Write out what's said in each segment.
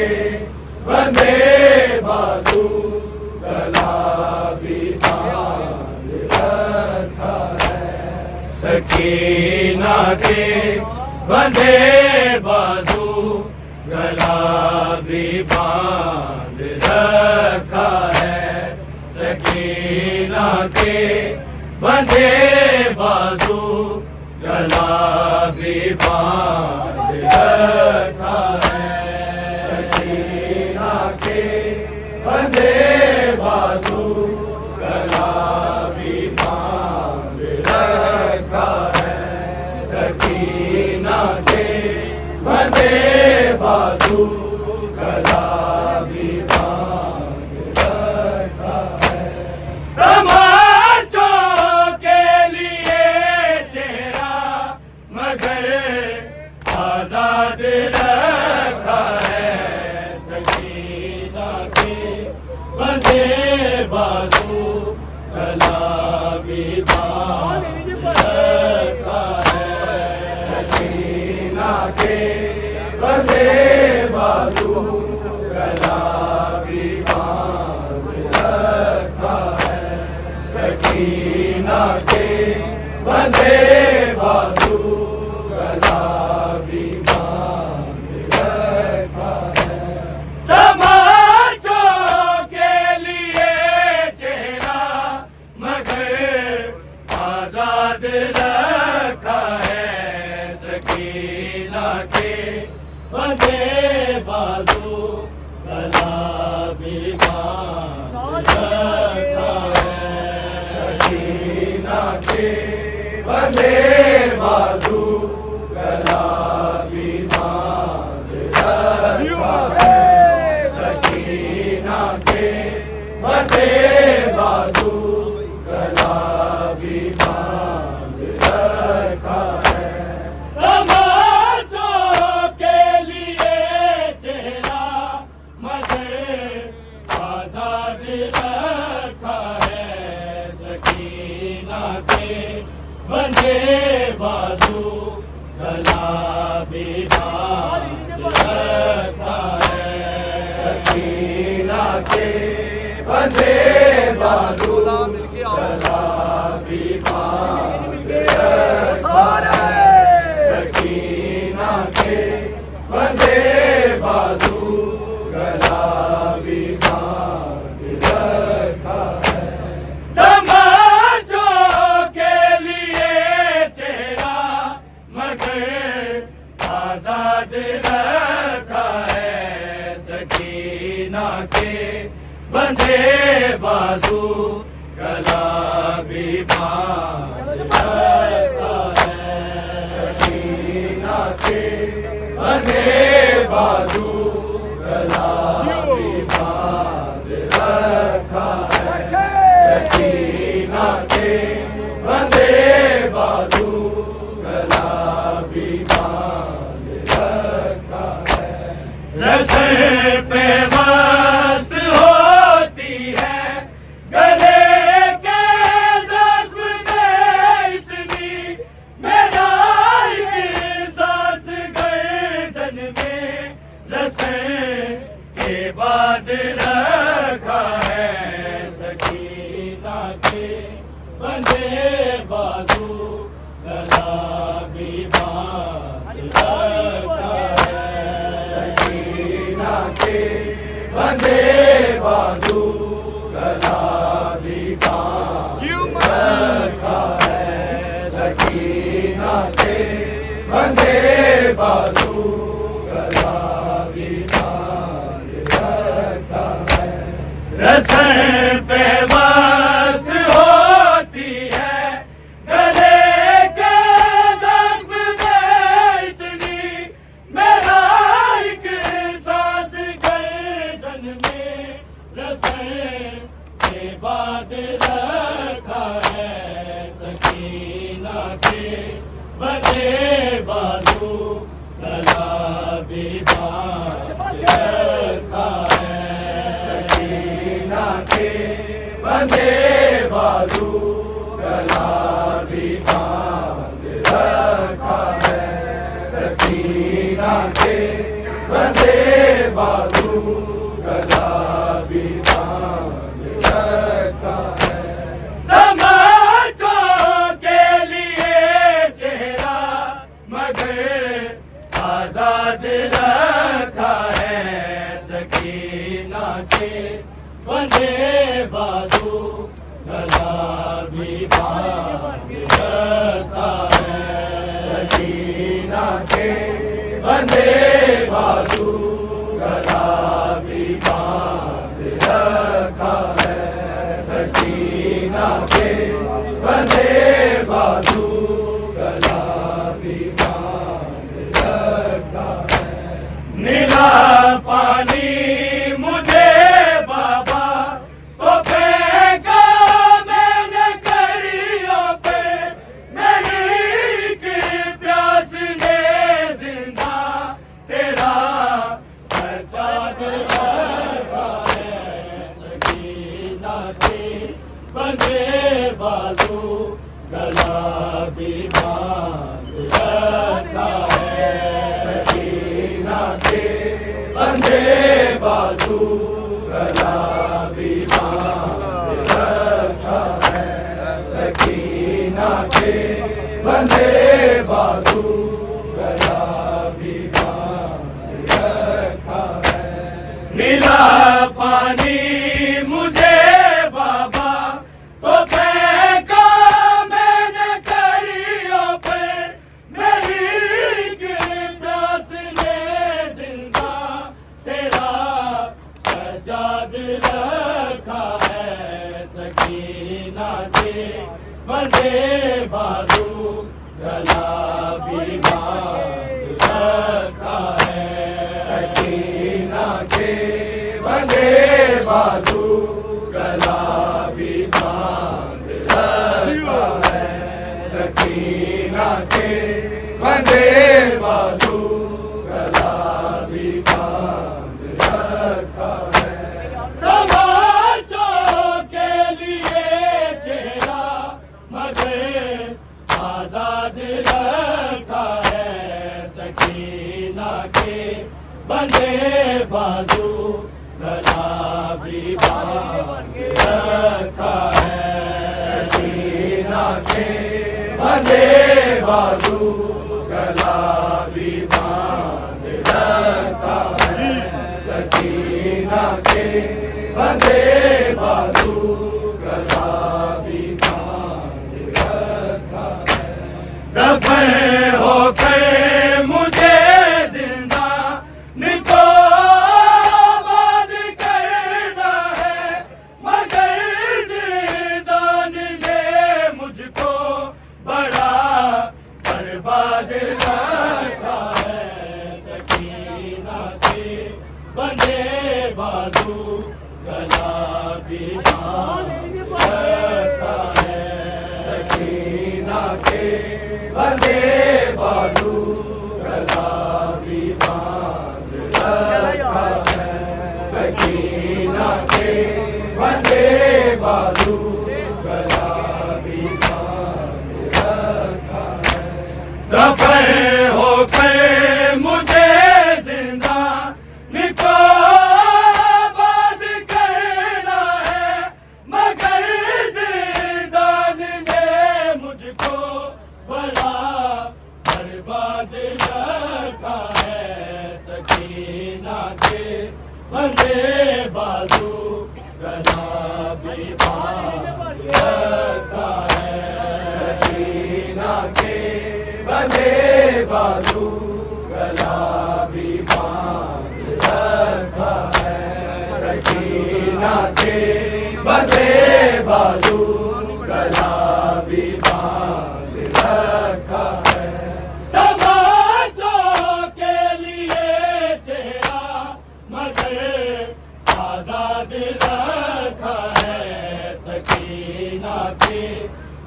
के बंधे बाजू गला भी बांध रखा है। सकीना के बंधे बाजू गला भी बांध रखा है। सकीना के बंधे बाजू गला भी बांध रखा है। सकीना के बंधे बाजू गला भी बांध रखा है। सकीना के बंधे बाजू गला भी बांध रखा है। तमाचों के लिए चेहरा मगर आजाद रखा है। सकीना के बंधे बाजू गला भी बांध रखा है। सकीना के बंधे बाजू गला भी बांध रखा है। सकीना के बंधे बाजू गला भी बांध रखा है। तमाचों के लिए चेहरा मगर आजाद रखा है। सकीना के बंधे बाजू गला भी बांध रखा है। सकीना के बंधे बाजू गला भी बांध रखा है। सकीना के बंधे बाजू गला भी बांध रखा है। तमाचों के लिए चेहरा मगर आजाद रखा है। सकीना के बंधे बाजू गला भी बांध रखा है। सकीना के बंधे बाजू गला भी बांध रखा है। सकीना के बंधे बाजू गला भी बांध रखा है। तमाचों के लिए चेहरा मगर आजाद रखा है। सकीना के बंधे बाजू गला भी बांध रखा है। सकीना के बंधे बाजू गला भी बांध रखा है। सकीना के बंधे बाजू गला भी बांध रखा है। रस्म पे मस्त होती है गले के जख्म में इतनी मेरा सांस गर्दन में रस्म के बाद रखा है। सकीना के बंधे बाजू गला भी बांध रखा है। सकीना के बंधे बाजू गला भी बांध रखा है। सकीना के बंधे बाजू गला भी बांध रखा है। रस्म पे मस्त होती है गले के जख्म में इतनी मेरा एक सांस गर्दन में रस्म के बाद रखा है। सकीना के बंधे बाजू गला भी बांध रखा है। सकीना के बंधे बाजू गला भी बांध रखा है। सकीना के बंधे बाजू गला भी बांध रखा है। तमाचों के लिए चेहरा मगर आजाद रखा है। सकीना के बंधे बाजू गला भी बांध रखा है। सकीना के बंधे बाजू गला भी बांध रखा है। सकीना के बंधे बाजू गला भी बांध रखा है। नीला पानी मुझे बाबा तो फेंका मैंने कड़ियों पे। मेरी की प्यास ने जिंदा तेरा सजाद रखा है। सकीना के बंधे बाजू गला भी बांध रखा है। सकीना के बंधे बाजू गला भी बांध रखा है। सकीना के बंधे बाजू गला भी बांध रखा है। नीला पानी मुझे बाबा तो फेंका मैंने कड़ियों पे। मेरी प्यास ने जिंदा तेरा सजाद रखा है। सकीना के बंधे बाजू गला भी बांध रखा है। सकीना के बंधे बाजू गला भी बांध रखा है। सकीना के बंधे बाजू गला भी बांध रखा है। तमाचों के लिए चेहरा मगर आजाद रखा है। सकीना के बंधे बाजू गला भी बांध रखा है। सकीना के बंधे बाजू गला भी बांध रखा है। सकीना के बंधे बाजू गला भी बांध रखा है। दफन होकर मुझे जिंदा निको आबाद करना है। मगर जिंदान ने मुझको बड़ा बर्बाद रखा है। सकीना के बंधे बाजू गला भी बांध रखा है। सकीना के बंधे बाजू गला भी बांध रखा है। सकीना के बंधे बाजू गला भी बांध रखा है। दफन होकर मुझे जिंदा निको आबाद करना है। मगर जिंदान ने मुझको बड़ा बर्बाद रखा है। सकीना के बंधे बाजू गला भी बांध रखा है। सकीना के बंधे बाजू गला भी बांध रखा है। सकीना के बंधे बाजू गला भी बांध रखा है। तमाचों के लिए चेहरा मगर आजाद रखा है। सकीना के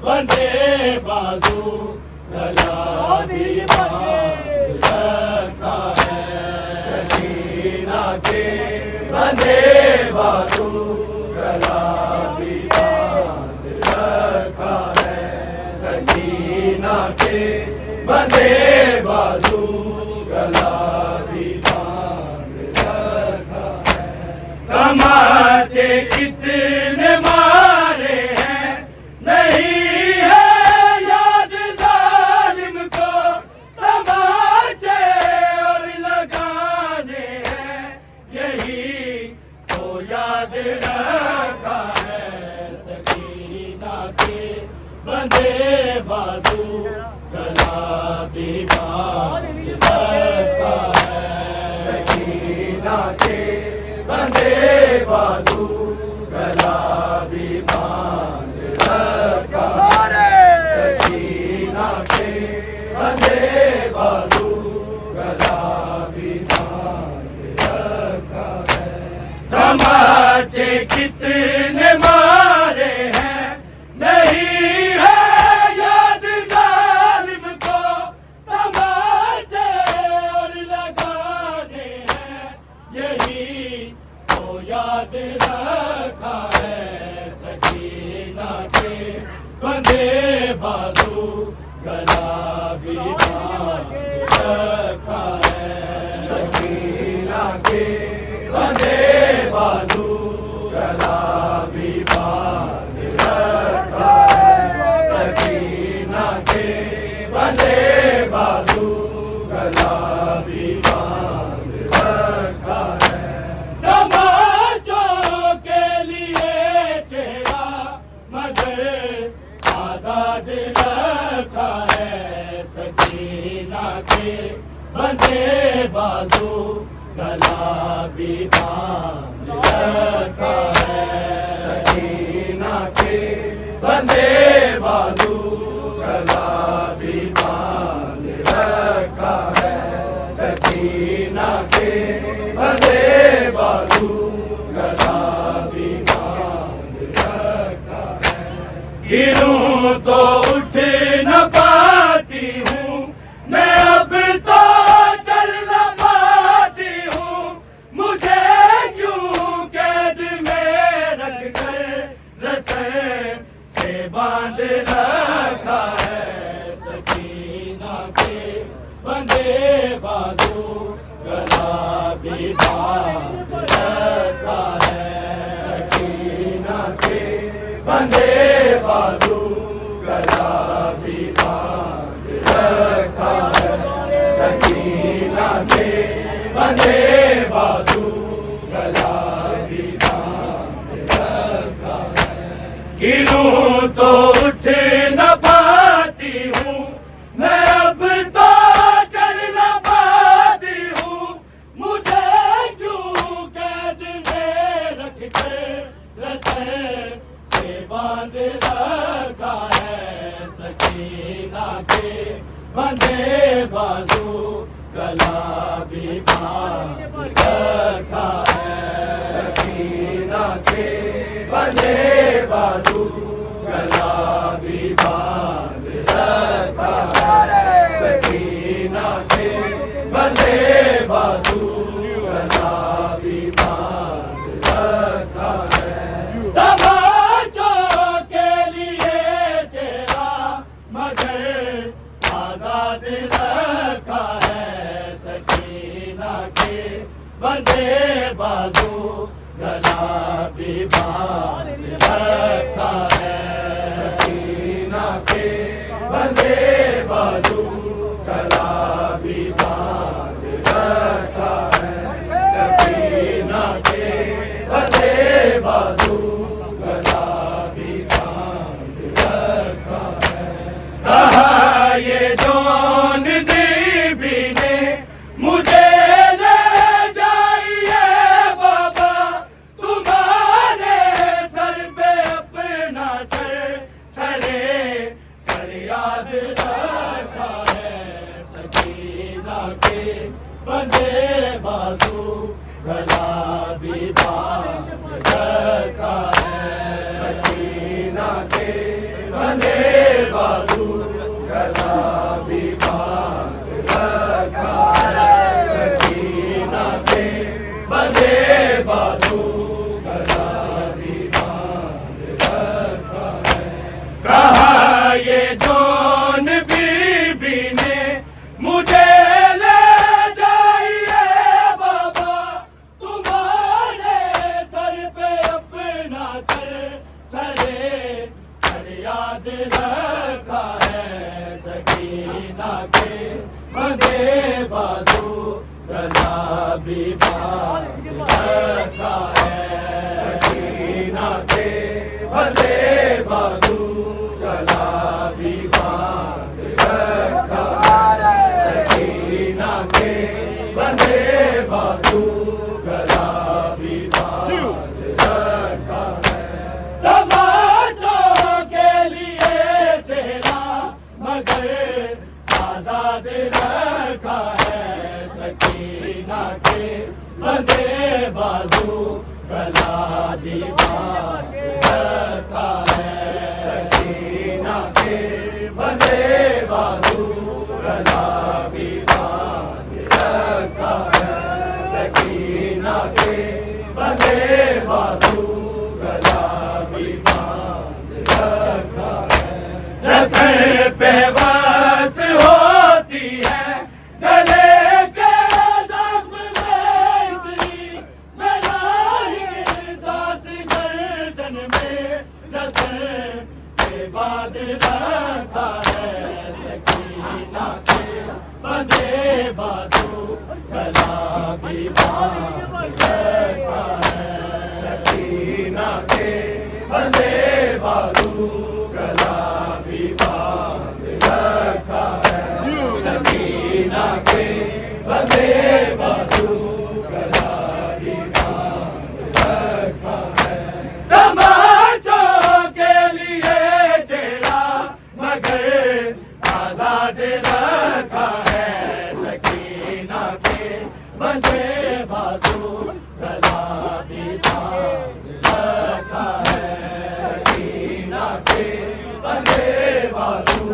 बंधे बाजू गला भी बांध रखा है। सकीना के बंधे बाजू गला भी बांध रखा है। सकीना के बंधे बाजू गला भी बांध रखा है। आजाद रखा है सकीना के बंधे बाजू गला भी बांध रखा है सकीना के बंधे बाजू गला भी बांध रखा है सकीना के बंधे बाजू गला भी बांध रखा है तमाचे कितने मारे हैं नहीं है याद जालिम को तमाचे और लगाने हैं यही तो याद रखा है सकीना के बंधे बाजू गला भी बांध रखा है सकीना के बंधे बाजू गला भी बांध रखा है सकीना के बंधे बाजू गला भी बांध रखा है तमाचों के लिए चेहरा मगर आजाद रखा है सकीना के बंधे बाजू गला भी बांध रखा है सकीना के बंधे बाजू गला भी बांध रखा है सकीना के बंधे बाजू गला भी बांध रखा है गिरूं तो उठ न पाती हूँ मैं अब तो चल न पाती हूँ मुझे क्यों कैद में रख कर रस्से से बांध रखा है सकीना के बंधे बाजू गला भी बांध रखा है सकीना के बंधे बाजू गला भी बांध रखा है सकीना के बंधे बाजू गला भी बांध रखा है गिरूं तो उठ न पाती हूँ मैं अब तो चल न पाती हूँ मुझे क्यों कैद में रख कर रस्से से बांध रखा है सकीना के बंधे बाजू गला भी बांध रखा है सकीना के बंधे बाजू गला भी बांध रखा है सकीना के बंधे बाजू गला भी बांध रखा है तमाचों के लिए चेहरा मगर आजाद रखा है सकीना के बंधे बाजू गला भी बांध रखा है सकीना के बंधे बाजू गला भी बांध रखा है सकीना के बंधे बाजू गला भी बांध रखा है कहा ये जौन बीबी ने मुझे ले जाइए बाबा तुम्हारे सर पे अपना सरे फरियाद रखा है सकीना के बंधे बाजू गला भी बांध रखा है सकीना के बंधे बाजू गला भी बांध रखा है सकीना के बंधे बाजू गला भी बांध रखा है कहा ये जौन बीबी ने मुझे ले जाइए बाबा तुम्हारे सर पे अपना सरे फरियाद रखा है सकीना के बंधे बाजू गला भी बांध रखा है भी बांध रखा है। सकीना के बंधे बाजू गला भी बांध रखा है। सकीना के बंधे बाजू गला भी बांध रखा है। रस्म पे वस्त होती है गले के जख्म में इतनी मेरी सांस गर्दन में। रस्म पे बांध रखा है। सकीना के बंधे बाजू गला भी बांध रखा है। सकीना के बंधे बाजू गला भी बांध रखा है। सकीना के बंधे बाजू गला भी बांध रखा है। तमाचों के लिए चेहरा मगर आजाद रखा है। सकीना के बंधे बाजू गला भी बांध रखा है। सकीना के बंधे बाजू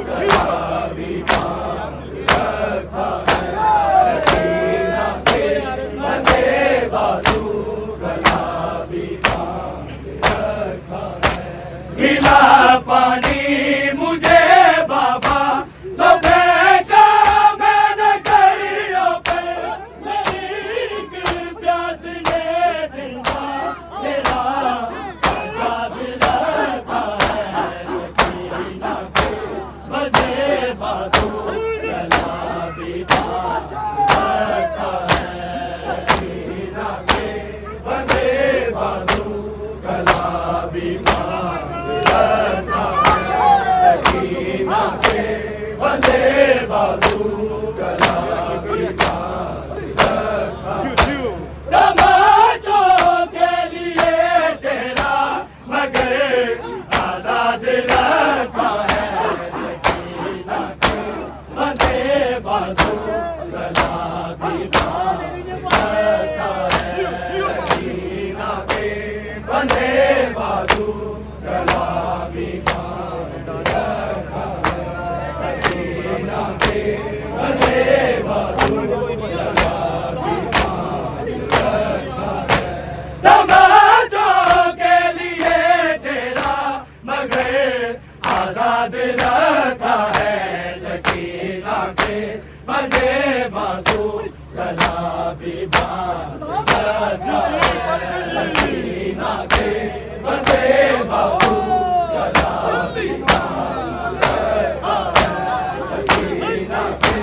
गला भी बांध रखा है। सकीना के बंधे बाजू गला भी बांध रखा है। मिला पानी मुझे बाबा तो फेंका मैंने कड़ियों पे। मेरी एक प्यास ने जिंदा तेरा सजाद रखा है। सकीना के बंधे बाजू गला भी बांध रखा है। सकीना के बंधे बाजू गला भी बांध रखा है। सकीना के बंधे बाजू गला भी बांध रखा है। तमाचों के लिए चेहरा मगर आजाद रखा है। सकीना के बंधे बाजू गला भी बांध रखा है। सकीना के बंधे बाजू गला भी बांध रखा है। सकीना के बंधे बाजू गला भी बांध रखा है। तमाचों के लिए चेहरा मगर आजाद रखा है। सकीना के बंधे बाजू गला भी बांध रखा है। सकीना के बंधे बाजू गला भी बांध रखा है। सकीना के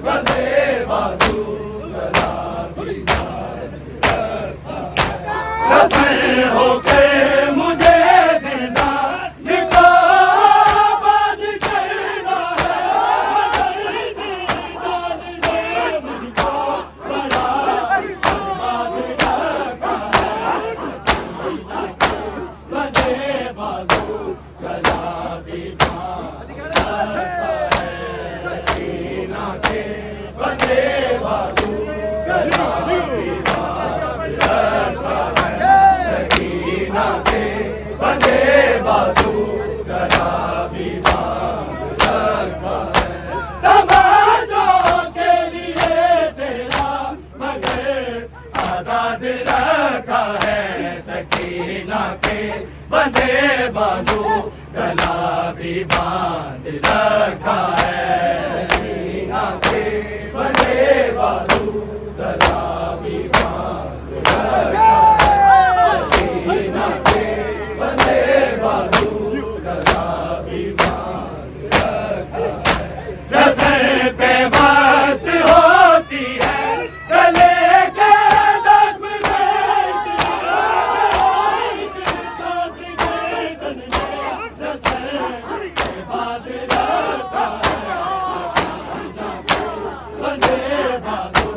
बंधे बाजू गला भी बांध रखा है। रस्म होकर मुझे जिंदा निको बांध करना है। मगर जिंदान ने मुझको बड़ा बर्बाद रखा है। सकीना के बंधे बाजू गला भी बांध रखा है। सकीना के बंधे बाजू गला भी बांध रखा है। सकीना के बंधे बाजू गला भी बांध रखा है। तमाचों के लिए चेहरा मगर आजाद रखा है। सकीना के बंधे बाजू गला भी बांध रखा है। सकीना के बंधे बाजू गला भी बांध रखा है। सकीना के बंधे बाजू गला भी बांध रखा है। रस्म पे वस्त होती है गले के जख्म में इतनी मेरी सांस गर्दन में। रस्म पे बांध रखा है। सकीना के बंधे बाजू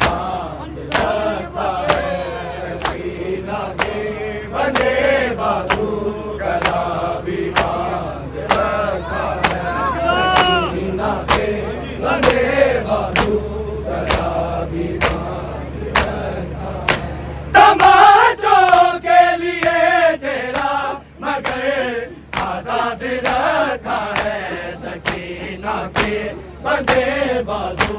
बांध रखा है, सकीना के बंदे बाजू गला भी बांध रखा है, सकीना के बंदे बाजू गला भी बांध रखा है। तमाचों के लिए चेहरा मगर आजाद रखा है, सकीना के बंदे बाजू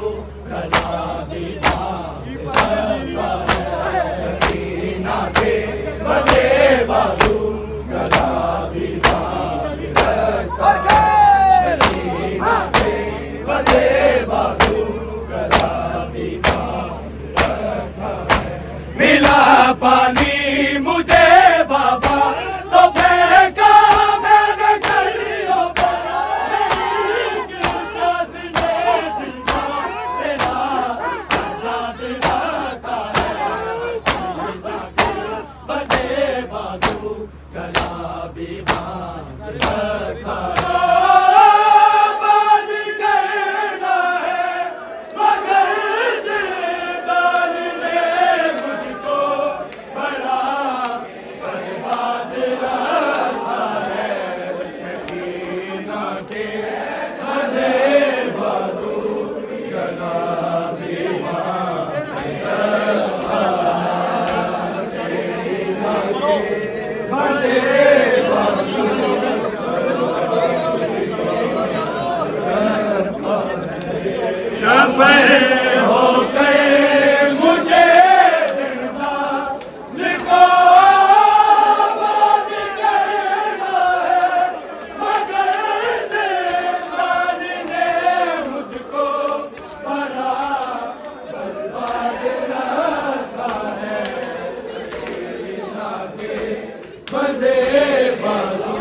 गला भी बांध रखा है, सकीना के बंदे बाजू गला भी बांध रखा है, सकीना के बंदे बाजू गला भी बांध रखा है। मिला पानी मुझे बाबा तो फेंका मैंने गलियों पर, मेरी गिरफ्त ने जिंदा तेरा सजाद रखा है, सकीना के बंदे बाजू गला भी बांध रखा है। बात करना है मगर जिंदान ने मुझको बड़ा बर्बाद रखा है, सकीना के बंदे बाजू गला भी बांध रखा है, सकीना के बंदे दफे हो गए मुझे जिंदा लिखो बात करना है मगर जिंदान ने मुझको बड़ा बर्बाद रखा है, सकीना के बंदे बाजू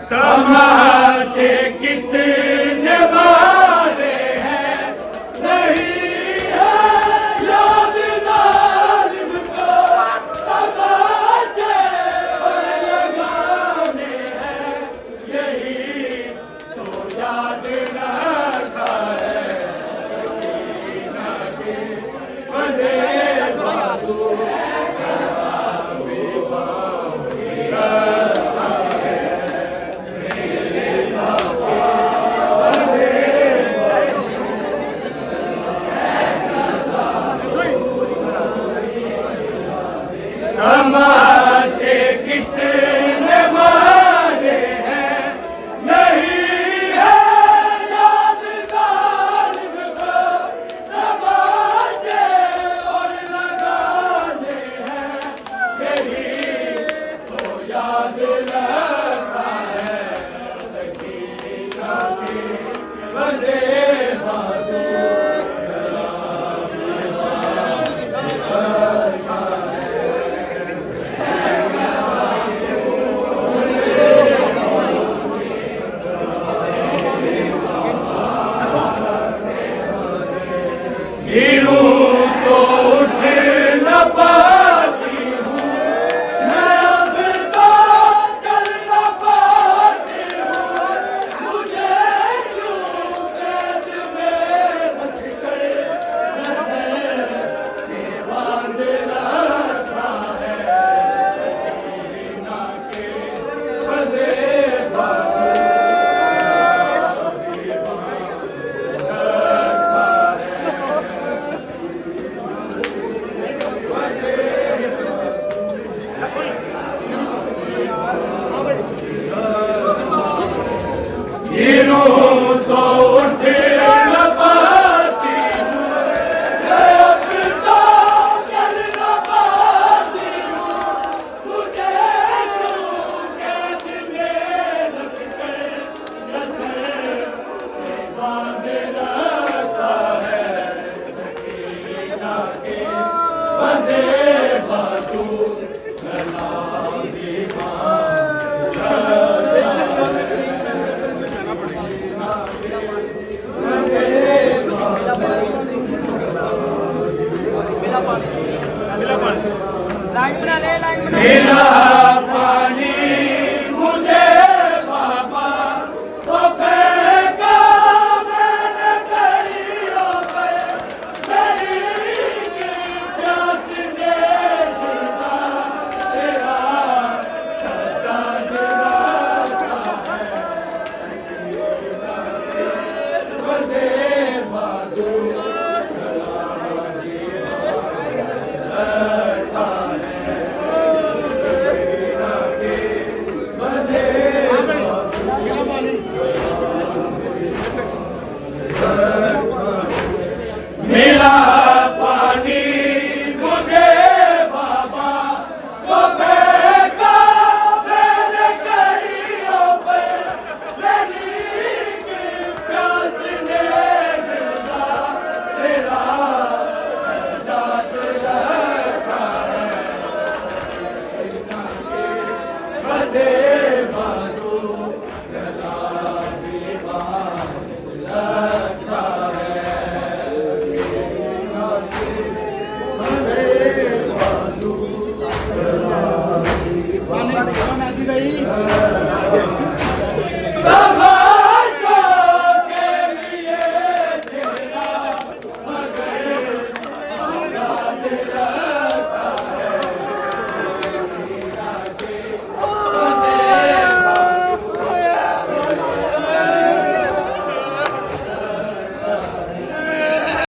तमाचे कितने मारे हैं, नहीं है याद जालिम को, तमाचे और लगाने हैं, यही तो याद रखा है, सकीना के बंदे बाजू तमाचे कितने मारे हैं, नहीं है याद जालिम को, तमाचे और लगाने हैं, यही तो याद रखा है, सकीना के बंदे